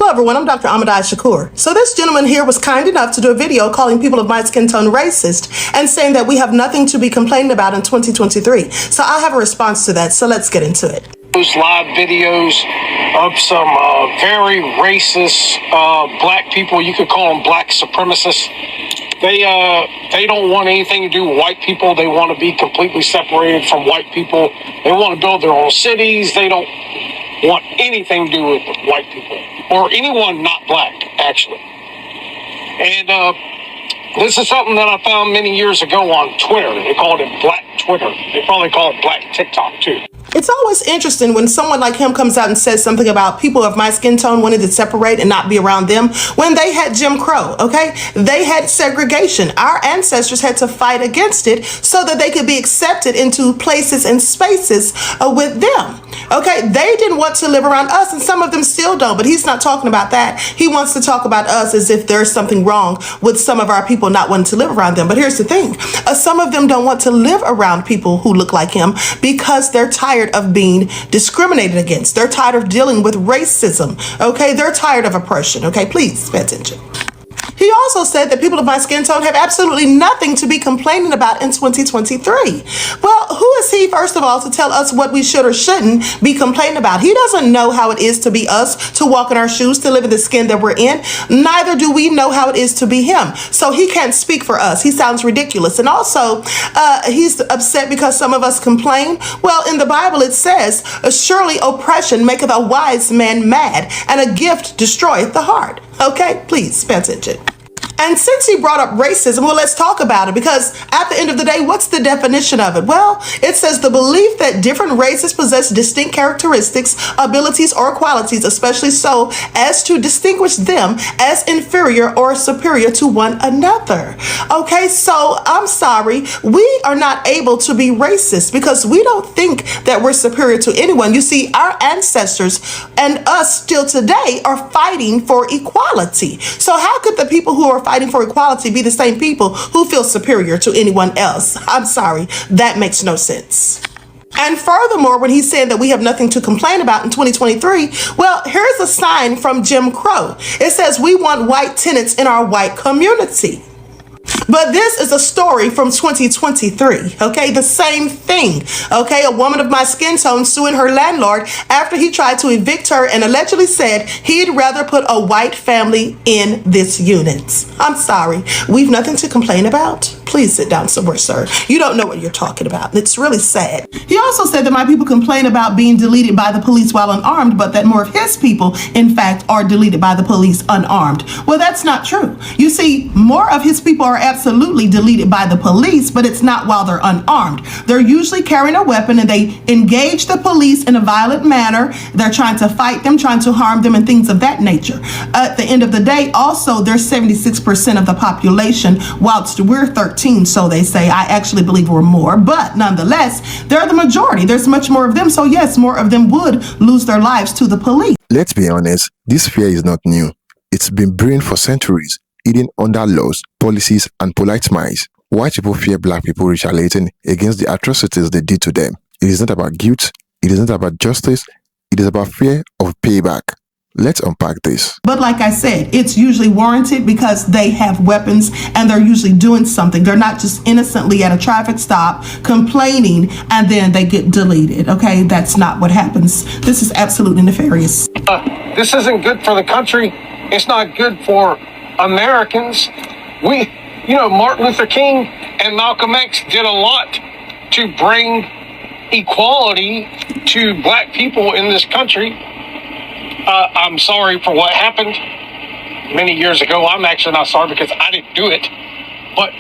Hello everyone, I'm Dr. Ahmadai Shakur. So this gentleman here was kind enough to do a video calling people of my skin tone racist and saying that we have nothing to be complaining about in 2023. So I have a response to that, so let's get into it. Those live videos of some very racist black people, you could call them black supremacists. They don't want anything to do with white people. They want to be completely separated from white people. They want to build their own cities. They don't want anything to do with white people or anyone not black, actually. And this is something that I found many years ago on Twitter. They called it Black Twitter. They probably call it Black TikTok too. It's always interesting when someone like him comes out and says something about people of my skin tone wanting to separate and not be around them when they had Jim Crow, okay? They had segregation. Our ancestors had to fight against it so that they could be accepted into places and spaces with them, okay? They didn't want to live around us, and some of them still don't, but he's not talking about that. He wants to talk about us as if there's something wrong with some of our people not wanting to live around them. But here's the thing. Some of them don't want to live around people who look like him because they're tired of being discriminated against. They're tired of dealing with racism, okay? They're tired of oppression, okay? Please pay attention. He also said that people of my skin tone have absolutely nothing to be complaining about in 2023. Well, who is he, first of all, to tell us what we should or shouldn't be complaining about? He doesn't know how it is to be us, to walk in our shoes, to live in the skin that we're in. Neither do we know how it is to be him. So he can't speak for us. He sounds ridiculous. And also, he's upset because some of us complain. Well, in the Bible, it says, surely oppression maketh a wise man mad, and a gift destroyeth the heart. Okay, please pay attention. And since he brought up racism, well, let's talk about it, because at the end of the day, what's the definition of it? Well, it says the belief that different races possess distinct characteristics, abilities, or qualities, especially so as to distinguish them as inferior or superior to one another. Okay, so I'm sorry, we are not able to be racist because we don't think that we're superior to anyone. You see, our ancestors and us still today are fighting for equality. So how could the people who are fighting for equality be the same people who feel superior to anyone else? I'm sorry, that makes no sense. And furthermore, when he's saying that we have nothing to complain about in 2023, well, here's a sign from Jim Crow. It says we want white tenants in our white community. But this is a story from 2023, okay? The same thing, okay? A woman of my skin tone suing her landlord after he tried to evict her and allegedly said he'd rather put a white family in this unit. I'm sorry, we've nothing to complain about? Please sit down somewhere, sir. You don't know what you're talking about. It's really sad. He also said that my people complain about being deleted by the police while unarmed, but that more of his people, in fact, are deleted by the police unarmed. Well, that's not true. You see, more of his people are absolutely deleted by the police, but it's not while they're unarmed. They're usually carrying a weapon and they engage the police in a violent manner. They're trying to fight them, trying to harm them, and things of that nature. At the end of the day, also, there's 76% of the population, whilst we're 13%. So they say. I actually believe we're more, but nonetheless, they're the majority. There's much more of them. So yes, more of them would lose their lives to the police. Let's be honest, this fear is not new. It's been brewing for centuries, hidden under laws, policies, and polite minds. White people fear black people retaliating against the atrocities they did to them. It is not about guilt. It is not about justice. It is about fear of payback. Let's unpack this. But like I said, it's usually warranted because they have weapons and they're usually doing something. They're not just innocently at a traffic stop complaining and then they get deleted. Okay, that's not what happens. This is absolutely nefarious. This isn't good for the country. It's not good for Americans. Martin Luther King and Malcolm X did a lot to bring equality to black people in this country. I'm sorry for what happened many years ago. I'm actually not sorry because I didn't do it. But,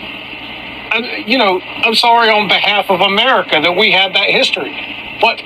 I'm sorry on behalf of America that we had that history. But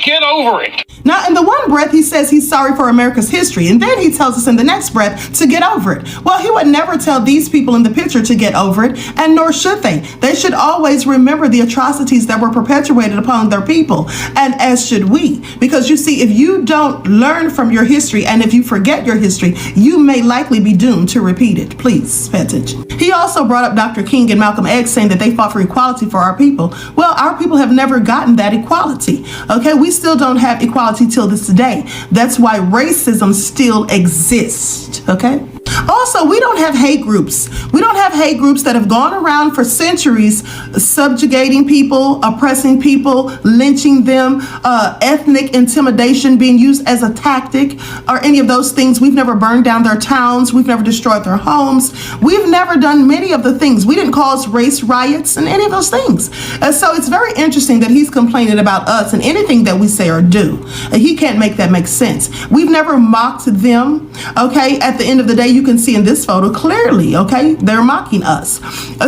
get over it. Now, in the one breath, he says he's sorry for America's history, and then he tells us in the next breath to get over it. Well, he would never tell these people in the picture to get over it, and nor should they. They should always remember the atrocities that were perpetuated upon their people, and as should we. Because you see, if you don't learn from your history, and if you forget your history, you may likely be doomed to repeat it. Please pay attention. He also brought up Dr. King and Malcolm X saying that they fought for equality for our people. Well, our people have never gotten that equality. Okay, we still don't have equality reality till this day. That's why racism still exists, okay? Also, we don't have hate groups. We don't have hate groups that have gone around for centuries subjugating people, oppressing people, lynching them, ethnic intimidation being used as a tactic, or any of those things. We've never burned down their towns. We've never destroyed their homes. We've never done many of the things. We didn't cause race riots and any of those things. So it's very interesting that he's complaining about us and anything that we say or do. He can't make that make sense. We've never mocked them, okay? At the end of the day, you can see in this photo clearly, okay, they're mocking us.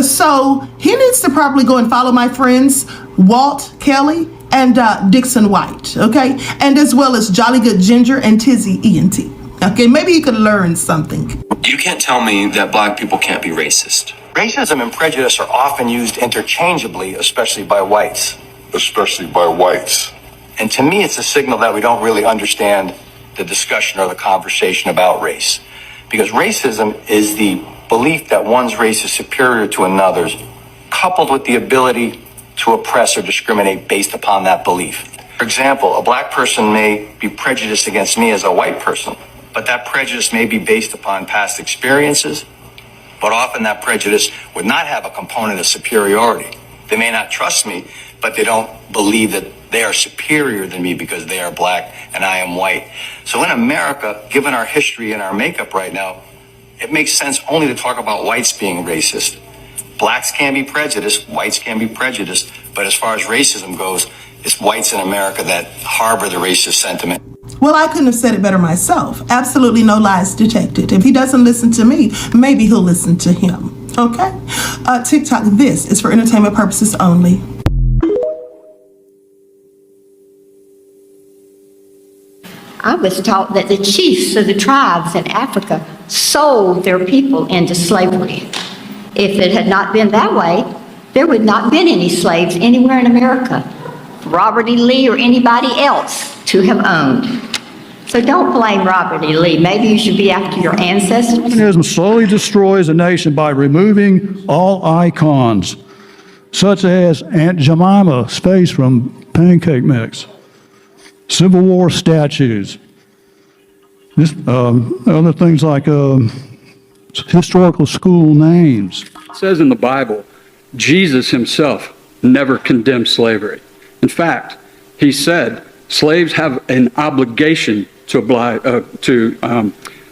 So he needs to probably go and follow my friends Walt Kelly and Dixon Whyte, okay, and as well as Jolly Good Ginger and Tizzy ENT. Okay, maybe he could learn something. You can't tell me that black people can't be racist. Racism and prejudice are often used interchangeably, especially by whites. And to me, it's a signal that we don't really understand the discussion or the conversation about race. Because racism is the belief that one's race is superior to another's, coupled with the ability to oppress or discriminate based upon that belief. For example, a black person may be prejudiced against me as a white person, but that prejudice may be based upon past experiences, but often that prejudice would not have a component of superiority. They may not trust me, but they don't believe that they are superior than me because they are black and I am white. So in America, given our history and our makeup right now, it makes sense only to talk about whites being racist. Blacks can be prejudiced, whites can be prejudiced, but as far as racism goes, it's whites in America that harbor the racist sentiment. Well, I couldn't have said it better myself. Absolutely no lies detected. If he doesn't listen to me, maybe he'll listen to him. Okay? TikTok, this is for entertainment purposes only. I was taught that the chiefs of the tribes in Africa sold their people into slavery. If it had not been that way, there would not have been any slaves anywhere in America for Robert E. Lee or anybody else to have owned. So don't blame Robert E. Lee. Maybe you should be after your ancestors. Communism slowly destroys a nation by removing all icons, such as Aunt Jemima's face from Pancake Mix, Civil War statues, other things like historical school names. It says in the Bible, Jesus himself never condemned slavery. In fact, he said slaves have an obligation to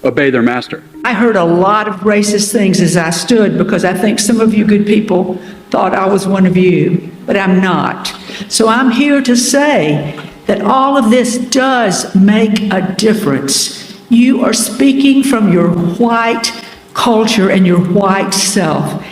obey their master. I heard a lot of racist things as I stood because I think some of you good people thought I was one of you, but I'm not. So I'm here to say that all of this does make a difference. You are speaking from your white culture and your white self.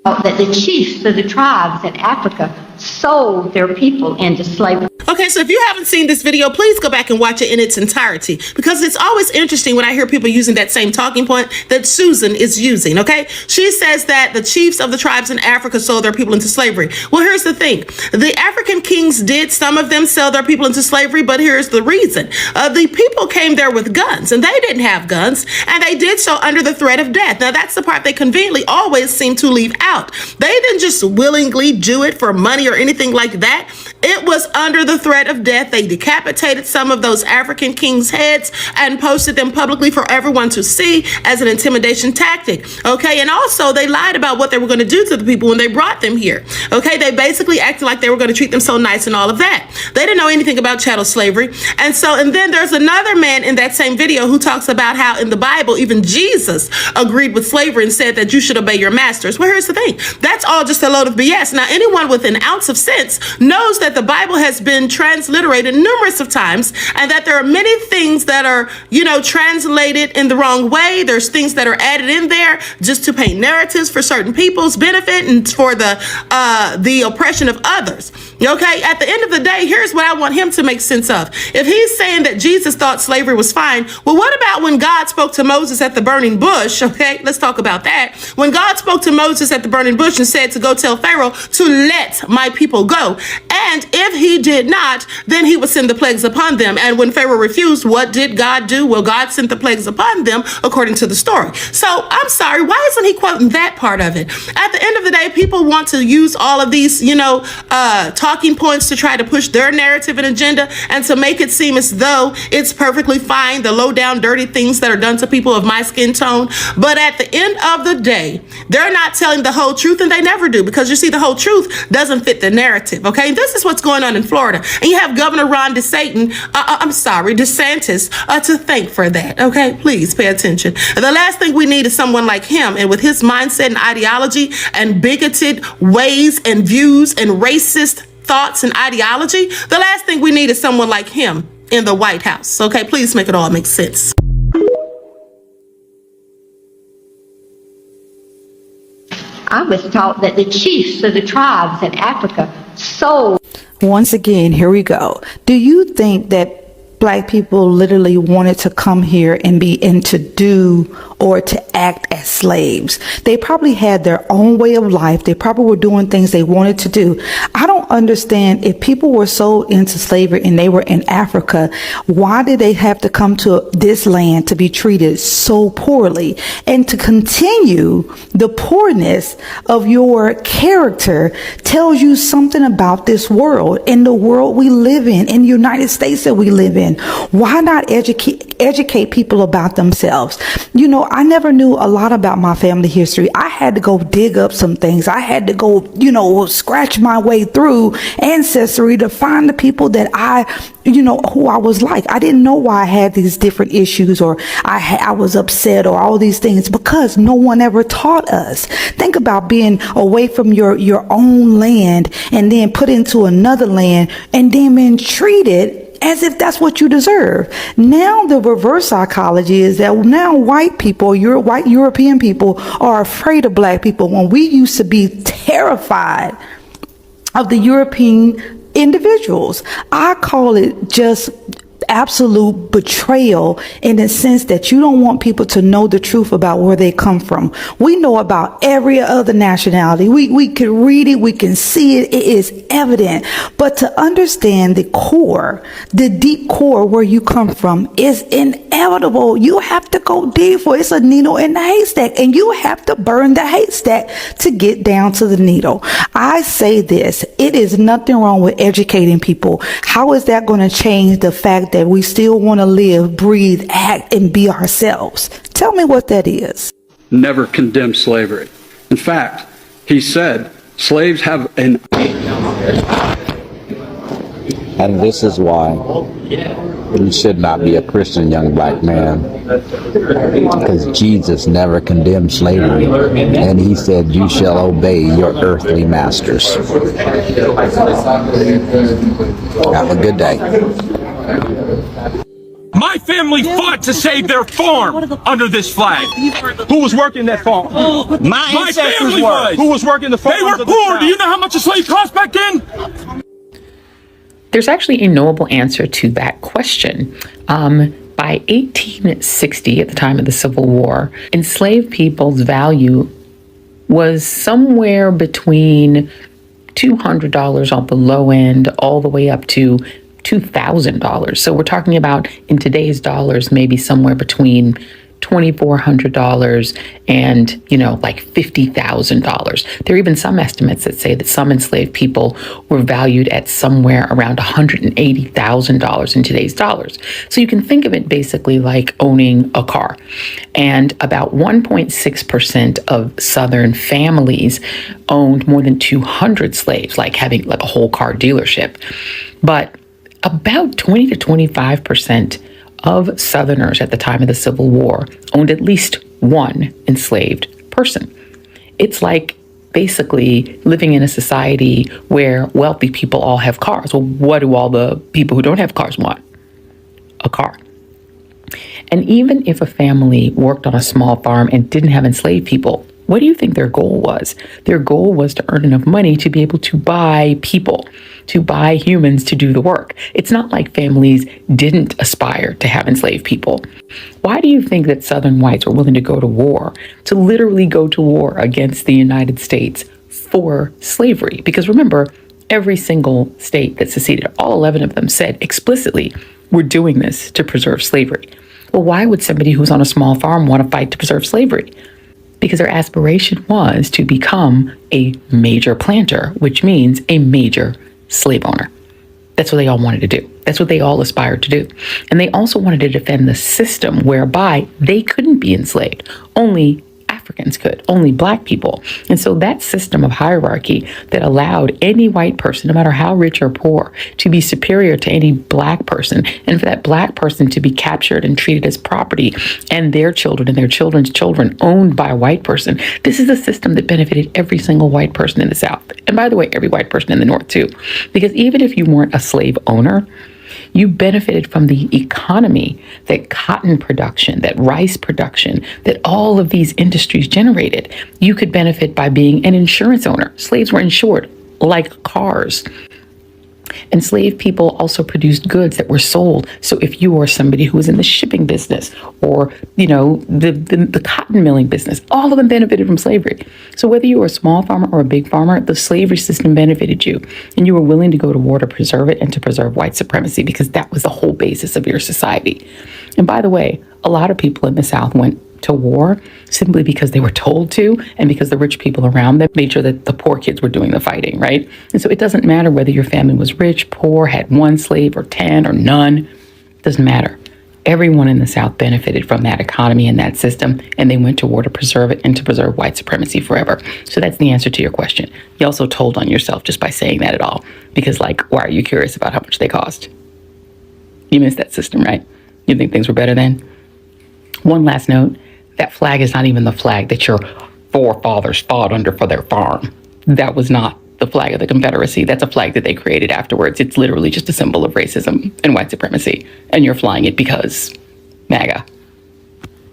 That the chiefs of the tribes in Africa sold their people into slavery. Okay, so if you haven't seen this video, please go back and watch it in its entirety, because it's always interesting when I hear people using that same talking point that Susan is using, okay? She says that the chiefs of the tribes in Africa sold their people into slavery. Well, here's the thing. The African kings did, some of them, sell their people into slavery, but here's the reason. The people came there with guns, and they didn't have guns, and they did so under the threat of death. Now, that's the part they conveniently always seem to leave out. They didn't just willingly do it for money or anything like that. It was under the threat of death. They decapitated some of those African kings' heads and posted them publicly for everyone to see as an intimidation tactic. Okay, and also they lied about what they were going to do to the people when they brought them here. Okay, they basically acted like they were going to treat them so nice and all of that. They didn't know anything about chattel slavery. And then there's another man in that same video who talks about how in the Bible, even Jesus agreed with slavery and said that you should obey your masters. Well, here's the thing. That's all just a load of BS. Now, anyone with an ounce of sense knows that the Bible has been transliterated numerous of times, and that there are many things that are, translated in the wrong way. There's things that are added in there just to paint narratives for certain people's benefit and for the oppression of others. Okay, at the end of the day, here's what I want him to make sense of. If he's saying that Jesus thought slavery was fine, well, what about when God spoke to Moses at the burning bush? Okay, let's talk about that. When God spoke to Moses at the burning bush and said to go tell Pharaoh to let my people go, and And if he did not, then he would send the plagues upon them. And when Pharaoh refused, what did God do? Well, God sent the plagues upon them according to the story. So I'm sorry, why isn't he quoting that part of it? At the end of the day, people want to use all of these, talking points to try to push their narrative and agenda and to make it seem as though it's perfectly fine, the low down dirty things that are done to people of my skin tone. But at the end of the day, they're not telling the whole truth, and they never do, because you see, the whole truth doesn't fit the narrative. Okay, this is what's going on in Florida, and you have Governor Ron DeSantis to thank for that. Okay, please pay attention. And the last thing we need is someone like him, and with his mindset and ideology and bigoted ways and views and racist thoughts and ideology, the last thing we need is someone like him in the White House. Okay, please make it all make sense. I was taught that the chiefs of the tribes in Africa sold. Once again, here we go. Do you think that Black people literally wanted to come here and to do or to act as slaves? They probably had their own way of life. They probably were doing things they wanted to do. I don't understand, if people were sold into slavery and they were in Africa, why did they have to come to this land to be treated so poorly and to continue the poorness of your character? Tells you something about this world and the world we live in the United States that we live in. Why not educate people about themselves? I never knew a lot about my family history. I had to go dig up some things. I had to go, scratch my way through ancestry to find the people that who I was like. I didn't know why I had these different issues, or I was upset, or all these things, because no one ever taught us. Think about being away from your own land and then put into another land and then being treated as if that's what you deserve. Now the reverse psychology is that now white people, white European people, are afraid of Black people, when we used to be terrified of the European individuals. I call it just absolute betrayal, in the sense that you don't want people to know the truth about where they come from. We know about every other nationality. We can read it, we can see it, it is evident. But to understand the core, the deep core where you come from, is inevitable. You have to go deep for it. It's a needle in the haystack, and you have to burn the haystack to get down to the needle. I say this, it is nothing wrong with educating people. How is that going to change the fact that we still want to live, breathe, act, and be ourselves? Tell me what that is. Never condemn slavery. In fact, he said slaves have an... And this is why you should not be a Christian young Black man, because Jesus never condemned slavery, and he said you shall obey your earthly masters. Have a good day. My family fought to save their farm under this flag. Who was working that farm? My family was. Who was working the farm? They were poor. Do you know how much a slave cost back then? There's actually a knowable answer to that question. By 1860, at the time of the Civil War, enslaved people's value was somewhere between $200 on the low end, all the way up to $2,000. So we're talking about, in today's dollars, maybe somewhere between $2,400 and, like $50,000. There are even some estimates that say that some enslaved people were valued at somewhere around $180,000 in today's dollars. So you can think of it basically like owning a car. And about 1.6% of Southern families owned more than 200 slaves, like having like a whole car dealership. But about 20 to 25% of Southerners at the time of the Civil War owned at least one enslaved person. It's like basically living in a society where wealthy people all have cars. Well, what do all the people who don't have cars want? A car. And even if a family worked on a small farm and didn't have enslaved people, what do you think their goal was? Their goal was to earn enough money to be able to buy people, to buy humans to do the work. It's not like families didn't aspire to have enslaved people. Why do you think that Southern whites were willing to go to war, to literally go to war against the United States for slavery? Because remember, Every single state that seceded, all 11 of them said explicitly, we're doing this to preserve slavery. Well, why would somebody who's on a small farm want to fight to preserve slavery? Because their aspiration was to become a major planter, which means a major slave owner. That's what they all wanted to do. That's what they all aspired to do. And they also wanted to defend the system whereby they couldn't be enslaved. Only Africans could, only Black people. And so that system of hierarchy that allowed any white person, no matter how rich or poor, to be superior to any Black person, and for that Black person to be captured and treated as property, and their children and their children's children owned by a white person. This is a system that benefited every single white person in the South. And by the way, every white person in the North too. Because even if you weren't a slave owner, you benefited from the economy that cotton production, that rice production, that all of these industries generated. You could benefit by being an insurance owner. Slaves were insured like cars. Enslaved people also produced goods that were sold. So if you were somebody who was in the shipping business or, the cotton milling business, all of them benefited from slavery. So whether you were a small farmer or a big farmer, the slavery system benefited you. And you were willing to go to war to preserve it and to preserve white supremacy because that was the whole basis of your society. And by the way, a lot of people in the South went to war simply because they were told to and because the rich people around them made sure that the poor kids were doing the fighting, right? And so it doesn't matter whether your family was rich, poor, had one slave or 10 or none. It doesn't matter. Everyone in the South benefited from that economy and that system, and they went to war to preserve it and to preserve white supremacy forever. So that's the answer to your question. You also told on yourself just by saying that at all, because why are you curious about how much they cost? You missed that system, right? You think things were better then? One last note. That flag is not even the flag that your forefathers fought under for their farm. That was not the flag of the Confederacy. That's a flag that they created afterwards. It's literally just a symbol of racism and white supremacy. And you're flying it because MAGA.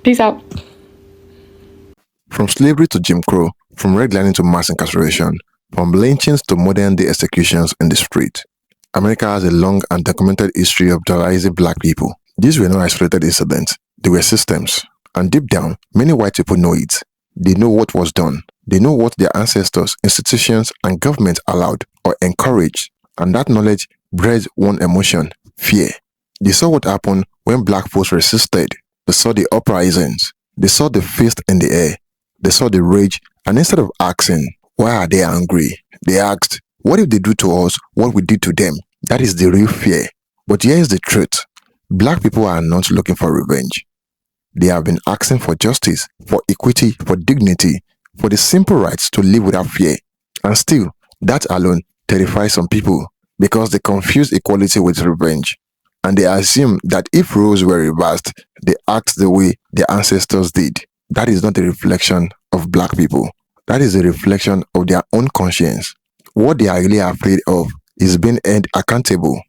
Peace out. From slavery to Jim Crow, from redlining to mass incarceration, from lynchings to modern-day executions in the street, America has a long and documented history of brutalizing Black people. These were not isolated incidents. They were systems. And deep down, many white people know it. They know what was done. They know what their ancestors, institutions, and governments allowed or encouraged. And that knowledge bred one emotion, fear. They saw what happened when Black folks resisted. They saw the uprisings. They saw the fist in the air. They saw the rage. And instead of asking, why are they angry? They asked, what if they do to us what we did to them? That is the real fear. But here is the truth. Black people are not looking for revenge. They have been asking for justice, for equity, for dignity, for the simple rights to live without fear. And still, that alone terrifies some people because they confuse equality with revenge. And they assume that if roles were reversed, they act the way their ancestors did. That is not a reflection of Black people. That is a reflection of their own conscience. What they are really afraid of is being held accountable,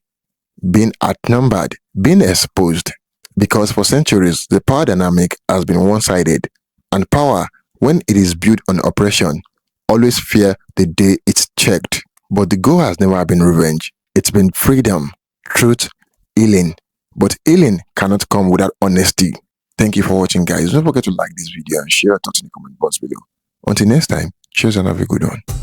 being outnumbered, being exposed. Because for centuries, the power dynamic has been one-sided, and power, when it is built on oppression, always fear the day it's checked. But the goal has never been revenge. It's been freedom, truth, healing. But healing cannot come without honesty. Thank you for watching, guys. Don't forget to like this video and share your thoughts in the comment box below. Until next time, cheers and have a good one.